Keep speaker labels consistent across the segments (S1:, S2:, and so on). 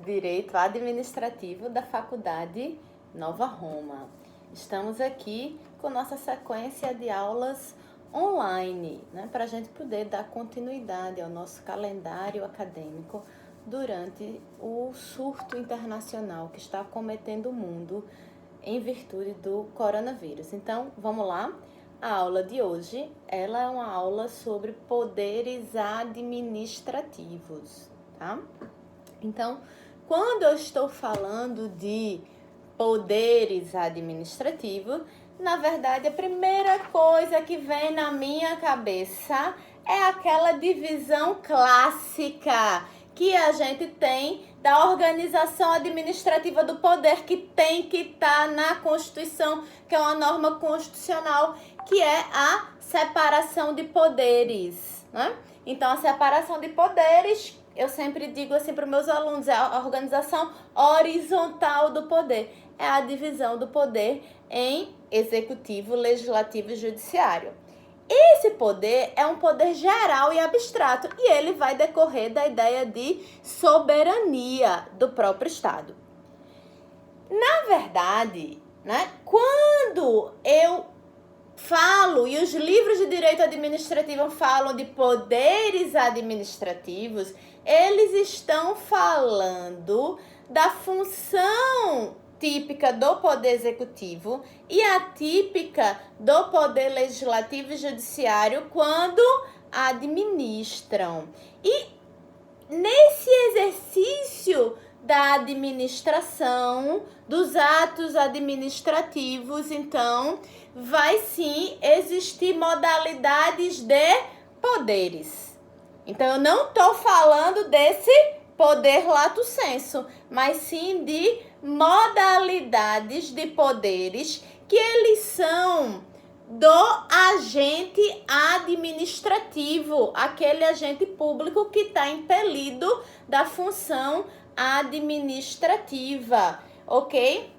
S1: Direito Administrativo da Faculdade Nova Roma. Estamos aqui com nossa sequência de aulas online, para a gente poder dar continuidade ao nosso calendário acadêmico durante o surto internacional que está acometendo o mundo em virtude do coronavírus. Então, vamos lá. A aula de hoje, ela é uma aula sobre poderes administrativos, tá? Então, quando eu estou falando de poderes administrativos, na verdade, a primeira coisa que vem na minha cabeça é aquela divisão clássica que a gente tem da organização administrativa do poder, que tem que estar na Constituição, que é uma norma constitucional, que é a separação de poderes, né? Então, a separação de poderes, eu sempre digo assim para os meus alunos, é a organização horizontal do poder, é a divisão do poder em executivo, legislativo e judiciário. Esse poder é um poder geral e abstrato e ele vai decorrer da ideia de soberania do próprio Estado. Na verdade, quando eu falo, e os livros de direito administrativo falam de poderes administrativos, eles estão falando da função típica do poder executivo e atípica do poder legislativo e judiciário quando administram. E nesse exercício da administração, dos atos administrativos, então, vai sim existir modalidades de poderes. Então, eu não estou falando desse poder lato sensu, mas sim de modalidades de poderes que eles são do agente administrativo, aquele agente público que está impelido da função administrativa, ok?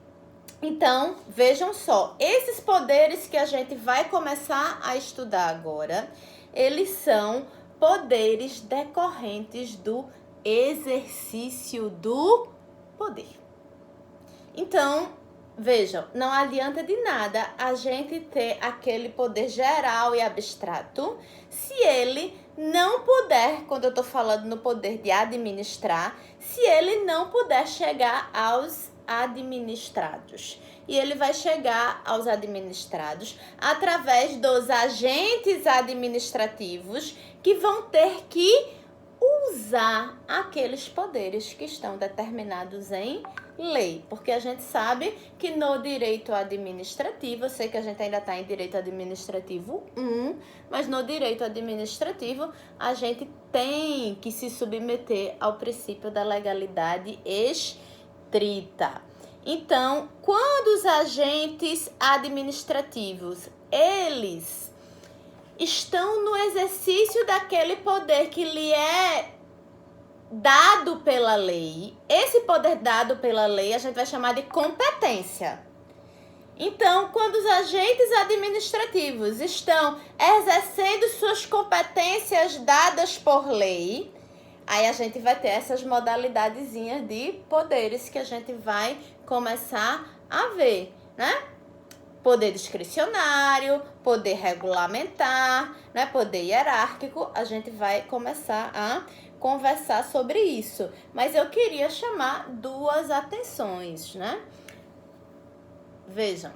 S1: Então, vejam só, esses poderes que a gente vai começar a estudar agora, eles são poderes decorrentes do exercício do poder. Então, vejam, não adianta de nada a gente ter aquele poder geral e abstrato se ele não puder, quando eu estou falando no poder de administrar, se ele não puder chegar aos administrados. E ele vai chegar aos administrados através dos agentes administrativos que vão ter que usar aqueles poderes que estão determinados em lei, porque a gente sabe que no direito administrativo, eu sei que a gente ainda está em direito administrativo 1, mas no direito administrativo a gente tem que se submeter ao princípio da legalidade estrita. Então, quando os agentes administrativos, eles estão no exercício daquele poder que lhe é dado pela lei, esse poder dado pela lei a gente vai chamar de competência. Então, quando os agentes administrativos estão exercendo suas competências dadas por lei, aí a gente vai ter essas modalidadezinhas de poderes que a gente vai começar a ver, Poder discricionário, poder regulamentar, poder hierárquico, a gente vai começar a conversar sobre isso. Mas eu queria chamar duas atenções, Vejam,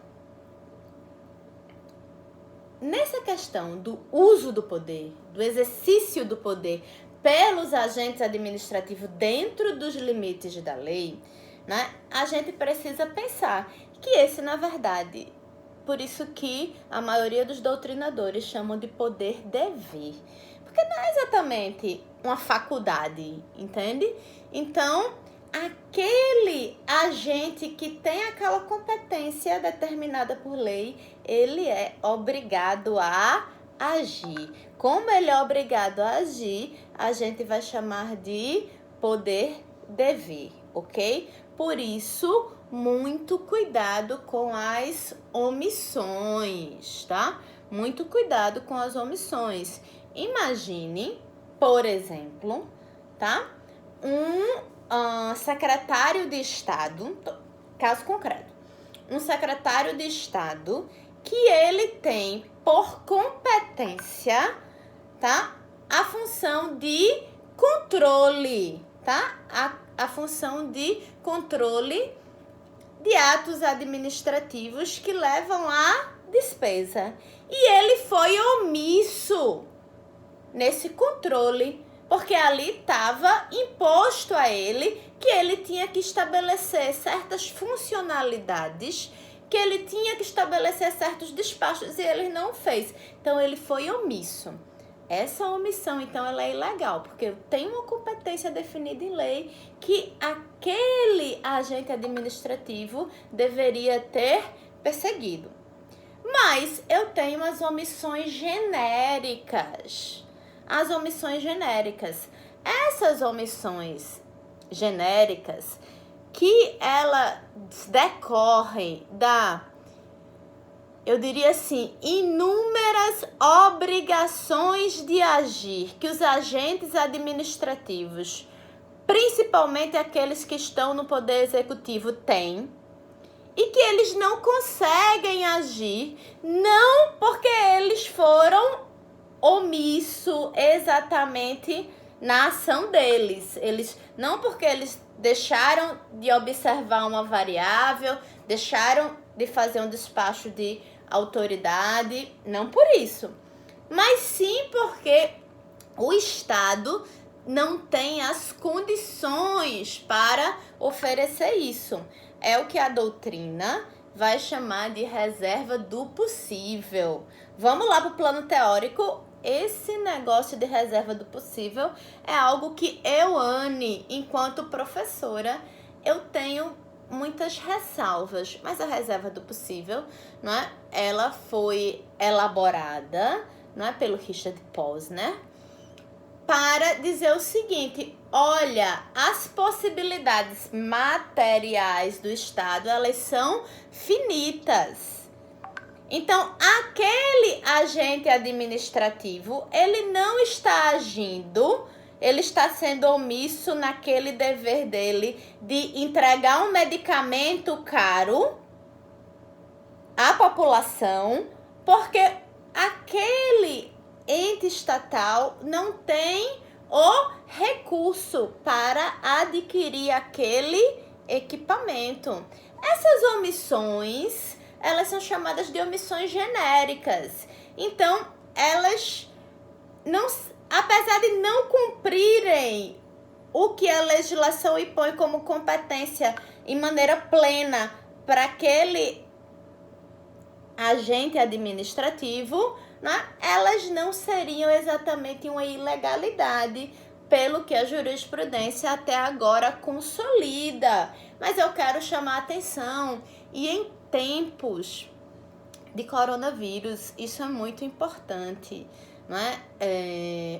S1: nessa questão do uso do poder, do exercício do poder pelos agentes administrativos dentro dos limites da lei, a gente precisa pensar que esse, na verdade, por isso que a maioria dos doutrinadores chamam de poder-dever. Porque não é exatamente uma faculdade, entende? Então, aquele agente que tem aquela competência determinada por lei, ele é obrigado a agir. Como ele é obrigado a agir, a gente vai chamar de poder-dever, ok? Por isso, muito cuidado com as omissões, tá? Muito cuidado com as omissões. Imagine, por exemplo, tá? Um secretário de Estado, caso concreto, um secretário de Estado que ele tem por competência, tá? A função de controle, tá? A função de controle de atos administrativos que levam à despesa. E ele foi omisso nesse controle, porque ali estava imposto a ele que ele tinha que estabelecer certas funcionalidades, que ele tinha que estabelecer certos despachos e ele não fez. Então, ele foi omisso. Essa omissão, então, ela é ilegal, porque eu tenho uma competência definida em lei que aquele agente administrativo deveria ter perseguido. Mas eu tenho as omissões genéricas. As omissões genéricas. Essas omissões genéricas que elas decorrem eu diria assim, inúmeras obrigações de agir que os agentes administrativos, principalmente aqueles que estão no poder executivo, têm, e que eles não conseguem agir, não porque eles foram omissos exatamente na ação deles. Não porque eles deixaram de observar uma variável, deixaram de fazer um despacho de autoridade, não por isso, mas sim porque o Estado não tem as condições para oferecer isso. É o que a doutrina vai chamar de reserva do possível. Vamos lá para o plano teórico. Esse negócio de reserva do possível é algo que eu, Anne, enquanto professora, eu tenho muitas ressalvas, mas a reserva do possível, não é? Ela foi elaborada, não é, pelo Richard Posner, para dizer o seguinte: olha, as possibilidades materiais do Estado, elas são finitas. Então, aquele agente administrativo, ele não está agindo, ele está sendo omisso naquele dever dele de entregar um medicamento caro à população, porque aquele ente estatal não tem o recurso para adquirir aquele equipamento. Essas omissões, elas são chamadas de omissões genéricas. Então, elas não, apesar de não cumprirem o que a legislação impõe como competência em maneira plena para aquele agente administrativo, né, elas não seriam exatamente uma ilegalidade, pelo que a jurisprudência até agora consolida. Mas eu quero chamar a atenção, e em tempos de coronavírus, isso é muito importante, não é?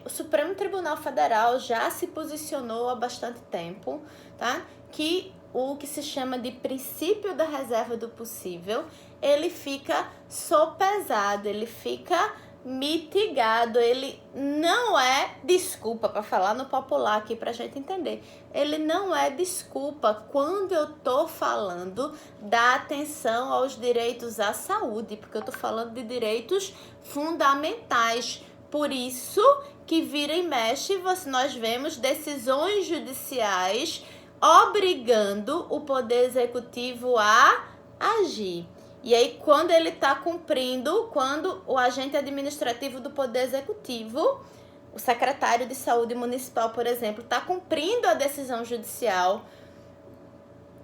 S1: O Supremo Tribunal Federal já se posicionou há bastante tempo, tá? Que o que se chama de princípio da reserva do possível, ele fica sopesado, ele fica mitigado, ele não é desculpa, para falar no popular aqui pra gente entender, ele não é desculpa quando eu tô falando da atenção aos direitos à saúde, porque eu tô falando de direitos fundamentais. Por isso que vira e mexe, nós vemos decisões judiciais obrigando o Poder Executivo a agir. E aí, quando ele está cumprindo, quando o agente administrativo do Poder Executivo, o secretário de Saúde Municipal, por exemplo, está cumprindo a decisão judicial,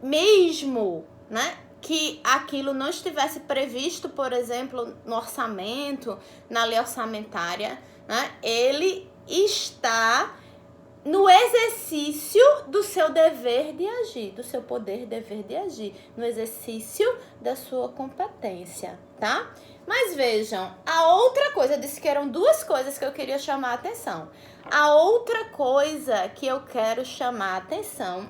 S1: mesmo, né, que aquilo não estivesse previsto, por exemplo, no orçamento, na lei orçamentária, né, ele está no exercício do seu dever de agir, do seu poder dever de agir, no exercício da sua competência, tá? Mas vejam, a outra coisa, eu disse que eram duas coisas que eu queria chamar a atenção. A outra coisa que eu quero chamar a atenção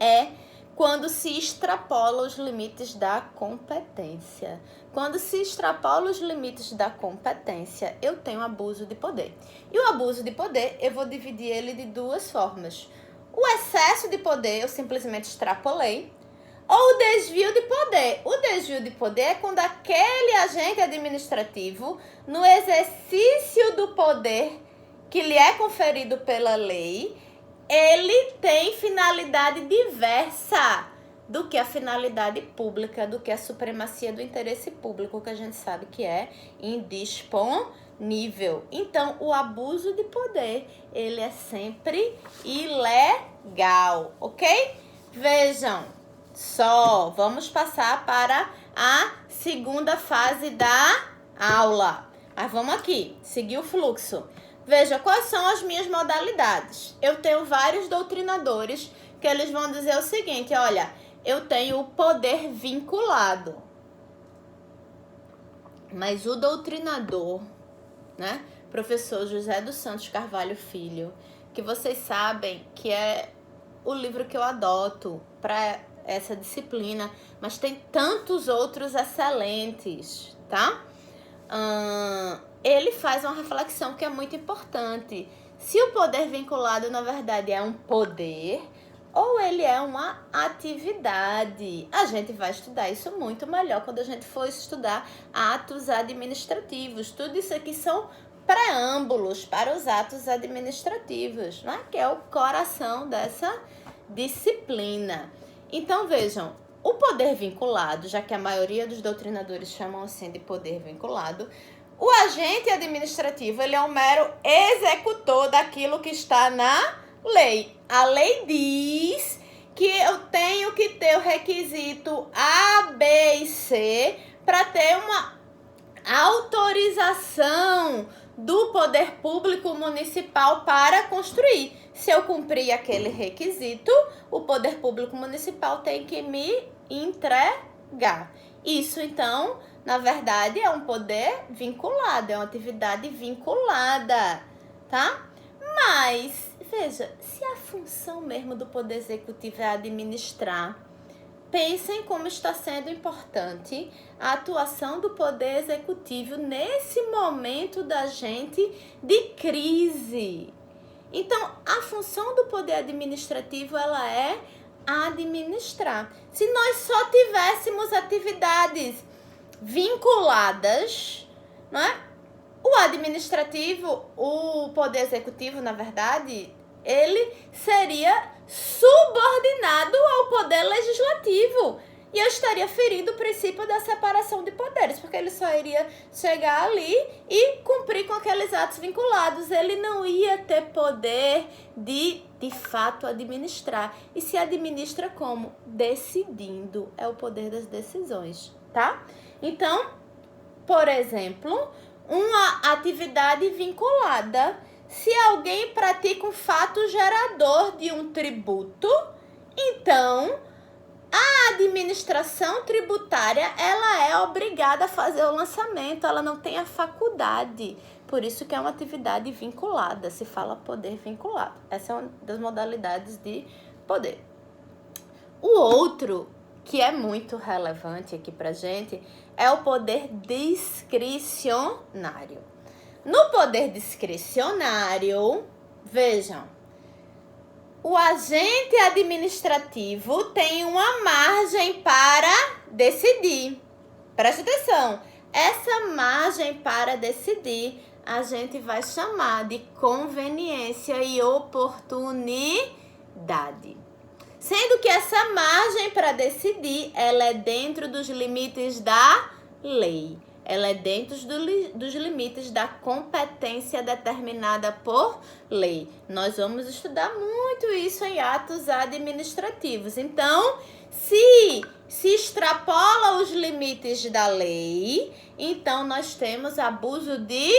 S1: é quando se extrapola os limites da competência. Quando se extrapola os limites da competência, eu tenho abuso de poder. E o abuso de poder, eu vou dividir ele de duas formas. O excesso de poder, eu simplesmente extrapolei. Ou o desvio de poder. O desvio de poder é quando aquele agente administrativo, no exercício do poder que lhe é conferido pela lei, ele tem finalidade diversa do que a finalidade pública, do que a supremacia do interesse público, que a gente sabe que é indisponível. Então, o abuso de poder, ele é sempre ilegal, ok? Vejam só, vamos passar para a segunda fase da aula. Mas vamos aqui, seguir o fluxo. Veja, quais são as minhas modalidades? Eu tenho vários doutrinadores que eles vão dizer o seguinte, olha, eu tenho o poder vinculado. Mas o doutrinador, né, professor José dos Santos Carvalho Filho, que vocês sabem que é o livro que eu adoto para essa disciplina, mas tem tantos outros excelentes, tá? Ele faz uma reflexão que é muito importante. Se o poder vinculado, na verdade, é um poder ou ele é uma atividade. A gente vai estudar isso muito melhor quando a gente for estudar atos administrativos. Tudo isso aqui são preâmbulos para os atos administrativos, né? Que é o coração dessa disciplina. Então, vejam, o poder vinculado, já que a maioria dos doutrinadores chamam assim de poder vinculado, o agente administrativo, ele é um mero executor daquilo que está na lei. A lei diz que eu tenho que ter o requisito A, B e C para ter uma autorização do poder público municipal para construir. Se eu cumprir aquele requisito, o poder público municipal tem que me entregar. Isso, então, na verdade, é um poder vinculado, é uma atividade vinculada, tá? Mas, veja, se a função mesmo do poder executivo é administrar, pensem como está sendo importante a atuação do poder executivo nesse momento da gente de crise. Então, a função do poder administrativo, ela é administrar. Se nós só tivéssemos atividades vinculadas, não é? O administrativo, o poder executivo, na verdade, ele seria subordinado ao poder legislativo. E eu estaria ferindo o princípio da separação de poderes, porque ele só iria chegar ali e cumprir com aqueles atos vinculados. Ele não ia ter poder de fato, administrar. E se administra como? Decidindo. É o poder das decisões, tá? Então, por exemplo, uma atividade vinculada. Se alguém pratica um fato gerador de um tributo, então a administração tributária, ela é obrigada a fazer o lançamento, ela não tem a faculdade. Por isso que é uma atividade vinculada, se fala poder vinculado. Essa é uma das modalidades de poder. O outro, que é muito relevante aqui pra gente, é o poder discricionário. No poder discricionário, vejam, o agente administrativo tem uma margem para decidir. Preste atenção, essa margem para decidir a gente vai chamar de conveniência e oportunidade. Sendo que essa margem para decidir, ela é dentro dos limites da lei. Ela é dentro dos limites da competência determinada por lei. Nós vamos estudar muito isso em atos administrativos. Então, se extrapola os limites da lei, então nós temos abuso de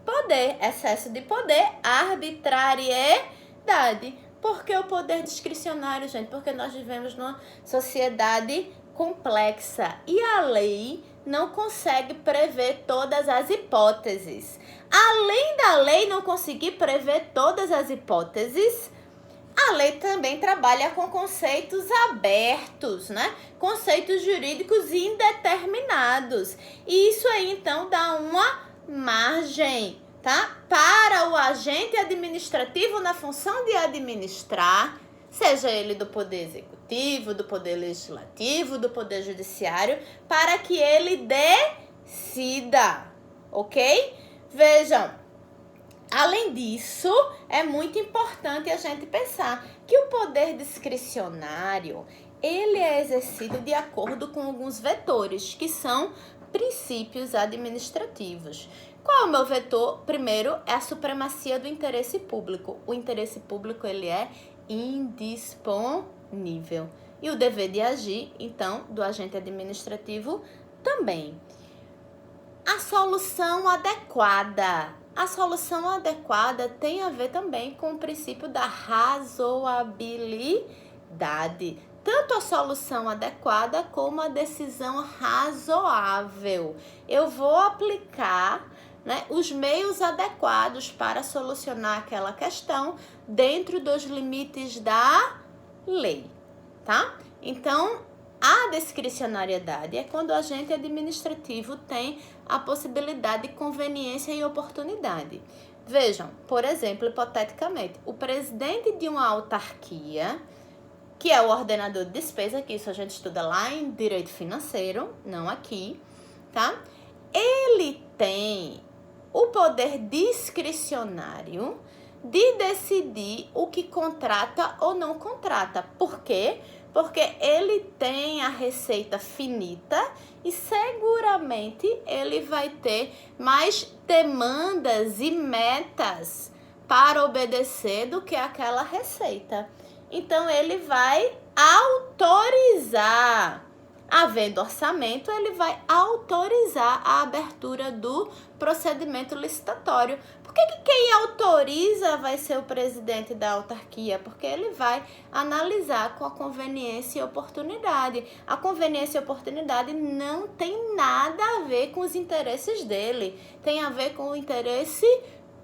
S1: poder, excesso de poder, arbitrariedade. Por que o poder discricionário, gente? Porque nós vivemos numa sociedade complexa e a lei não consegue prever todas as hipóteses. Além da lei não conseguir prever todas as hipóteses, a lei também trabalha com conceitos abertos, né? Conceitos jurídicos indeterminados. E isso aí, então, dá uma margem, tá? Para o agente administrativo na função de administrar, seja ele do poder executivo, do poder legislativo, do poder judiciário, para que ele decida, ok? Vejam, além disso, é muito importante a gente pensar que o poder discricionário, ele é exercido de acordo com alguns vetores, que são princípios administrativos. Qual é o meu vetor? Primeiro, é a supremacia do interesse público. O interesse público, ele é indisponível. E o dever de agir, então, do agente administrativo também. A solução adequada. A solução adequada tem a ver também com o princípio da razoabilidade. Tanto a solução adequada como a decisão razoável. Eu vou aplicar, né, os meios adequados para solucionar aquela questão dentro dos limites da lei, tá? Então, a discricionariedade é quando o agente administrativo tem a possibilidade de conveniência e oportunidade. Vejam, por exemplo, hipoteticamente, o presidente de uma autarquia, que é o ordenador de despesa, que isso a gente estuda lá em direito financeiro, não aqui, tá? Ele tem o poder discricionário de decidir o que contrata ou não contrata. Por quê? Porque ele tem a receita finita e seguramente ele vai ter mais demandas e metas para obedecer do que aquela receita. Então, ele vai autorizar, havendo orçamento, ele vai autorizar a abertura do procedimento licitatório. Por que quem autoriza vai ser o presidente da autarquia? Porque ele vai analisar com a conveniência e oportunidade. A conveniência e oportunidade não tem nada a ver com os interesses dele. Tem a ver com o interesse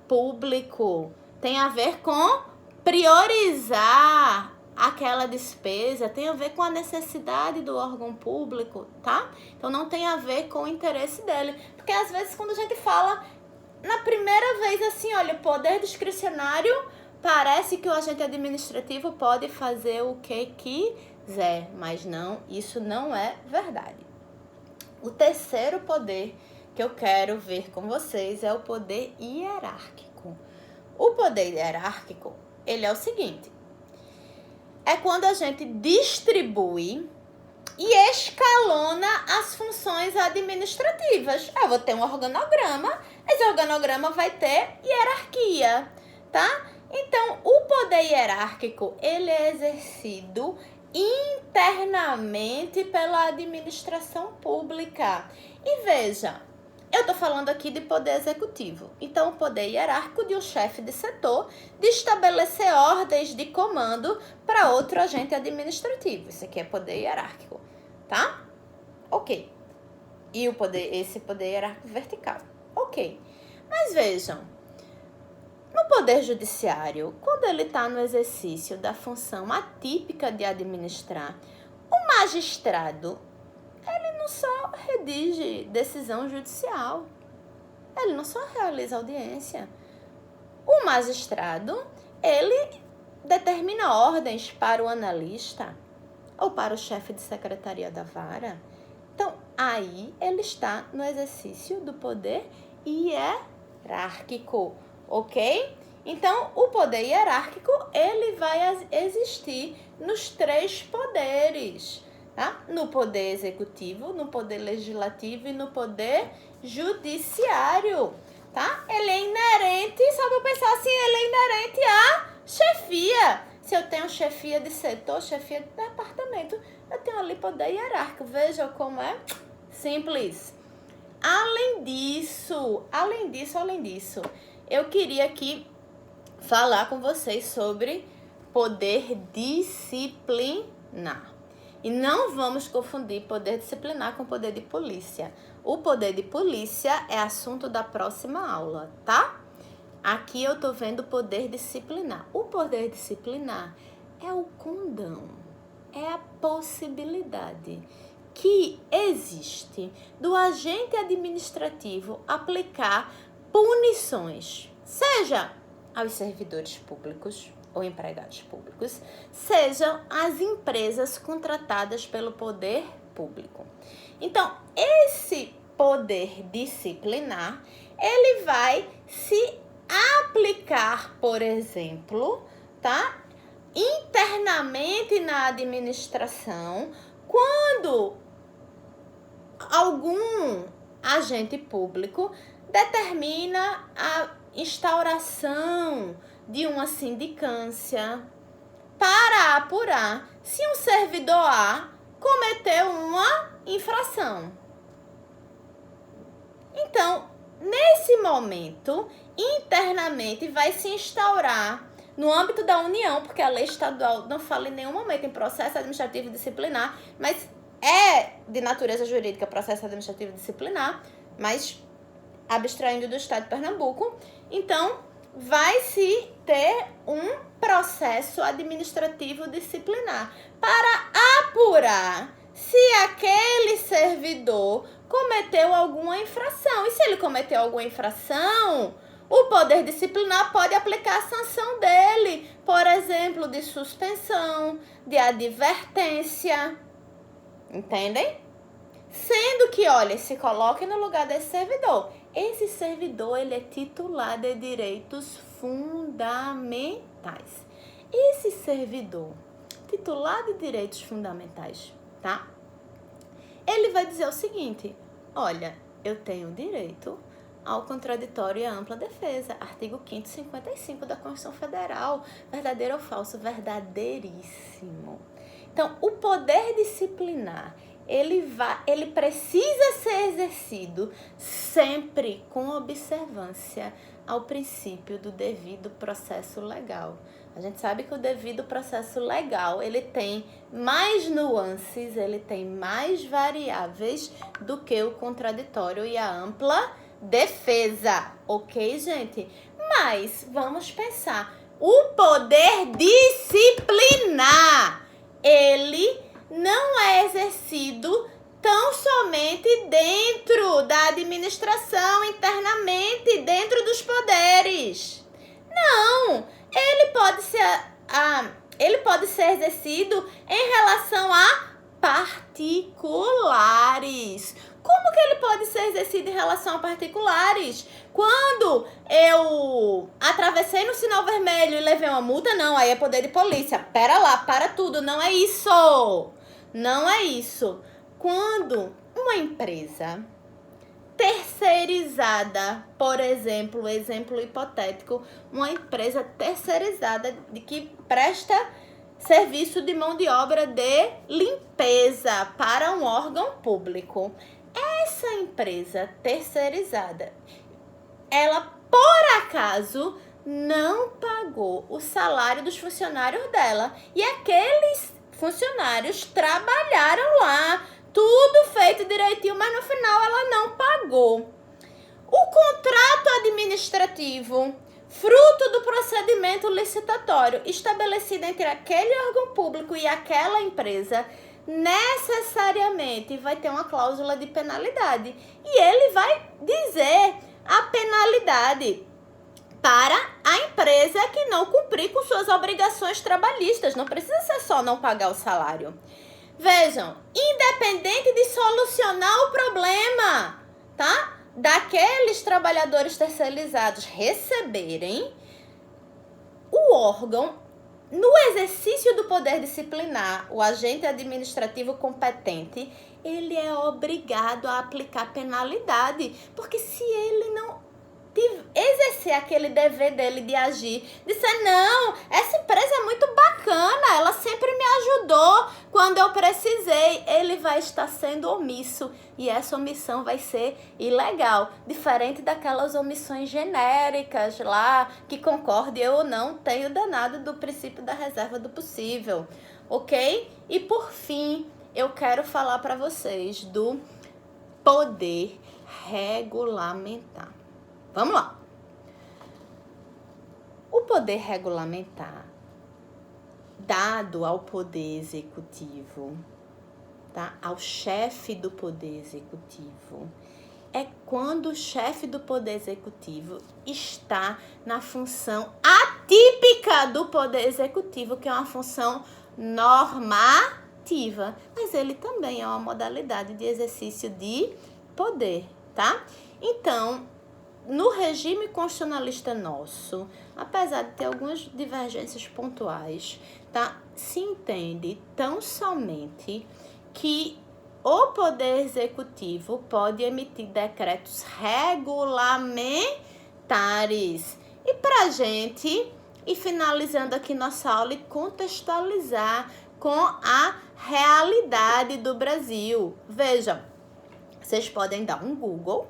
S1: público. Tem a ver com priorizar aquela despesa, tem a ver com a necessidade do órgão público, tá? Então, não tem a ver com o interesse dele. Porque, às vezes, quando a gente fala, na primeira vez, assim, olha, poder discricionário, parece que o agente administrativo pode fazer o que quiser. Mas não, isso não é verdade. O terceiro poder que eu quero ver com vocês é o poder hierárquico. O poder hierárquico, ele é o seguinte: é quando a gente distribui e escalona as funções administrativas. Eu vou ter um organograma, esse organograma vai ter hierarquia, tá? Então, o poder hierárquico, ele é exercido internamente pela administração pública. E veja, eu estou falando aqui de poder executivo. Então, o poder hierárquico de um chefe de setor de estabelecer ordens de comando para outro agente administrativo. Isso aqui é poder hierárquico, tá? Ok. E esse poder hierárquico vertical. Ok. Mas vejam, no poder judiciário, quando ele está no exercício da função atípica de administrar, o magistrado, ele não só redige decisão judicial, ele não só realiza audiência. O magistrado, ele determina ordens para o analista ou para o chefe de secretaria da vara. Então, aí ele está no exercício do poder hierárquico, ok? Então, o poder hierárquico, ele vai existir nos três poderes, tá? No poder executivo, no poder legislativo e no poder judiciário, tá? Ele é inerente, só para pensar assim, ele é inerente à chefia. Se eu tenho chefia de setor, chefia de departamento, eu tenho ali poder hierárquico. Veja como é simples. Além disso, eu queria aqui falar com vocês sobre poder disciplinar. E não vamos confundir poder disciplinar com poder de polícia. O poder de polícia é assunto da próxima aula, tá? Aqui eu tô vendo poder disciplinar. O poder disciplinar é o condão, é a possibilidade que existe do agente administrativo aplicar punições, seja aos servidores públicos, ou empregados públicos, sejam as empresas contratadas pelo poder público. Então, esse poder disciplinar, ele vai se aplicar, por exemplo, tá? Internamente na administração, quando algum agente público determina a instauração de uma sindicância para apurar se um servidor A cometeu uma infração. Então, nesse momento, internamente vai se instaurar, no âmbito da União, porque a lei estadual não fala em nenhum momento em processo administrativo disciplinar, mas é de natureza jurídica processo administrativo disciplinar, mas abstraindo do Estado de Pernambuco. Então, vai se ter um processo administrativo disciplinar para apurar se aquele servidor cometeu alguma infração. E se ele cometeu alguma infração, o poder disciplinar pode aplicar a sanção dele, por exemplo, de suspensão, de advertência. Entendem? Sendo que, olha, se coloque no lugar desse servidor. Esse servidor, ele é titular de direitos fundamentais. Esse servidor, titular de direitos fundamentais, tá? Ele vai dizer o seguinte: olha, eu tenho direito ao contraditório e à ampla defesa. Artigo 5º, 55 da Constituição Federal. Verdadeiro ou falso? Verdadeiríssimo. Então, o poder disciplinar, ele precisa ser exercido sempre com observância ao princípio do devido processo legal. A gente sabe que o devido processo legal, ele tem mais nuances, ele tem mais variáveis do que o contraditório e a ampla defesa, ok, gente? Mas vamos pensar, o poder disciplinar, ele não é exercido tão somente dentro da administração, internamente, dentro dos poderes. Não, ele pode ser exercido em relação a particulares. Como que ele pode ser exercido em relação a particulares? Quando eu atravessei no sinal vermelho e levei uma multa, não, aí é poder de polícia. Pera lá, para tudo, não é isso. Não é isso. Quando uma empresa terceirizada, por exemplo hipotético, uma empresa terceirizada de que presta serviço de mão de obra de limpeza para um órgão público. Essa empresa terceirizada, ela por acaso não pagou o salário dos funcionários dela e aqueles funcionários trabalharam lá, tudo feito direitinho, mas no final ela não pagou. O contrato administrativo, fruto do procedimento licitatório estabelecido entre aquele órgão público e aquela empresa, necessariamente vai ter uma cláusula de penalidade. E ele vai dizer a penalidade para a empresa que não cumprir com suas obrigações trabalhistas. Não precisa ser só não pagar o salário. Vejam, independente de solucionar o problema, tá? Daqueles trabalhadores terceirizados receberem, o órgão, no exercício do poder disciplinar, o agente administrativo competente, ele é obrigado a aplicar penalidade, porque se ele não exercer aquele dever dele de agir, dizer, não, essa empresa é muito bacana, ela sempre me ajudou quando eu precisei, ele vai estar sendo omisso e essa omissão vai ser ilegal, diferente daquelas omissões genéricas lá, que concorde eu ou não, tenho danado do princípio da reserva do possível, ok? E por fim, eu quero falar para vocês do poder regulamentar. Vamos lá. O poder regulamentar, dado ao poder executivo, tá? Ao chefe do poder executivo, é quando o chefe do poder executivo está na função típica do Poder Executivo, que é uma função normativa. Mas ele também é uma modalidade de exercício de poder, tá? Então, no regime constitucionalista nosso, apesar de ter algumas divergências pontuais, tá? Se entende tão somente que o Poder Executivo pode emitir decretos regulamentares. E pra gente ir finalizando aqui nossa aula e contextualizar com a realidade do Brasil. Vejam, vocês podem dar um Google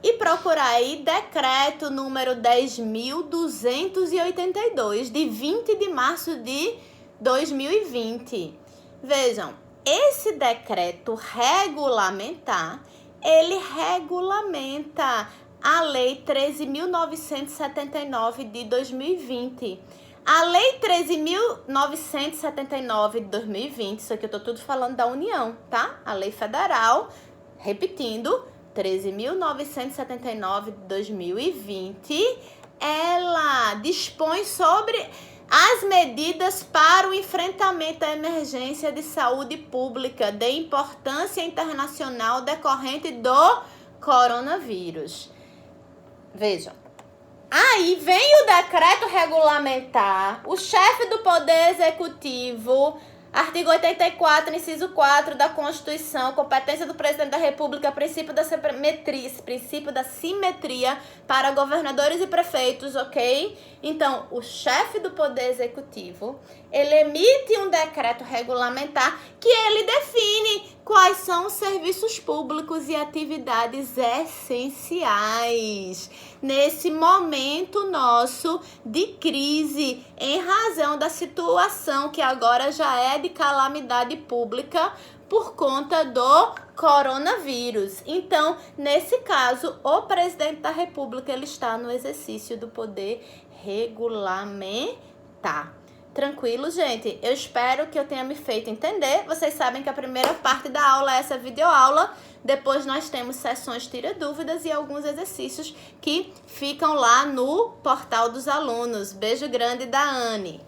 S1: e procurar aí decreto número 10.282, de 20 de março de 2020. Vejam, esse decreto regulamentar, ele regulamenta a Lei 13.979 de 2020. A Lei 13.979 de 2020, isso aqui eu tô tudo falando da União, tá? A Lei Federal, repetindo, 13.979 de 2020, ela dispõe sobre as medidas para o enfrentamento da emergência de saúde pública de importância internacional decorrente do coronavírus. Vejam, aí vem o decreto regulamentar, o chefe do Poder Executivo, artigo 84, inciso 4 da Constituição, competência do Presidente da República, princípio da simetria para governadores e prefeitos, ok? Então, o chefe do Poder Executivo, ele emite um decreto regulamentar que ele define quais são os serviços públicos e atividades essenciais nesse momento nosso de crise, em razão da situação que agora já é de calamidade pública por conta do coronavírus. Então, nesse caso, o presidente da República, ele está no exercício do poder regulamentar. Tranquilo, gente? Eu espero que eu tenha me feito entender. Vocês sabem que a primeira parte da aula é essa videoaula. Depois nós temos sessões tira dúvidas e alguns exercícios que ficam lá no portal dos alunos. Beijo grande da Anne.